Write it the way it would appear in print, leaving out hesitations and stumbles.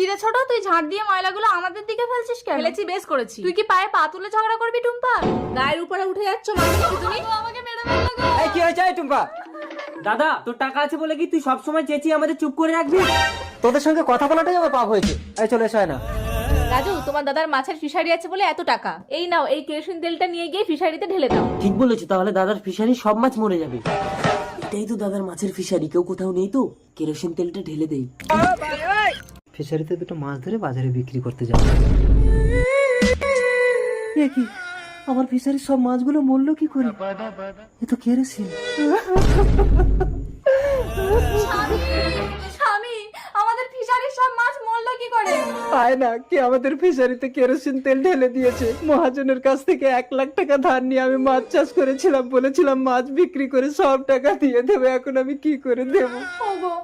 কিরে ছোট, তুই ঝাড় দিয়ে ময়লাগুলো আমাদের দিকে ফেলছিস কেন? ফেলেছি, বেশ করেছি। তুই কি পায়ে পা তুলে ঝগড়া করবি টুম্পা? গায়ের উপরে উঠে যাচ্ছ মানুষ কি তুমি? আমাকে মেরে ফেললো গো। এই কি হয়েছে টুম্পা? দাদা তোর টাকা আছে বলে কি তুই সবসময় চেঁচিয়ে আমাদের চুপ করে রাখবি? তোদের সঙ্গে কথা বলাটাই আমার পাপ হয়েছে। এই চলে এসো না। রাজু, তোমার দাদার মাছের ফিশারি আছে বলে এত টাকা। এই নাও, এই কেরোসিন তেলটা নিয়ে গিয়ে ফিশারিতে ঢেলে দাও। ঠিক বলেছো, তাহলে দাদার ফিশারি সব মাছ মরে যাবে। এটাই তো দাদার মাছের ফিশারি, কেউ কোথাও নেই তো, কেরোসিন তেলটা ঢেলে দেই। ফিশারিতে দুটো মাছ ধরে বাজারে বিক্রি করতে যাবো। এ কি, আমার ফিশারির সব মাছগুলো মরলো কি করে? এ তো কেরোসিন। স্বামী, আমাদের ফিশারির সব মাছ মরলো কি করে? আয় না, কি আমাদের ফিশারিতে কেরোসিন তেল ঢেলে দিয়েছে। মহাজনের কাছ থেকে 1 লাখ টাকা ধার নিয়ে আমি মাছ চাষ করেছিলাম, বলেছিলাম মাছ বিক্রি করে সব টাকা দিয়ে দেবে। এখন আমি কি করে দেবো? ওগো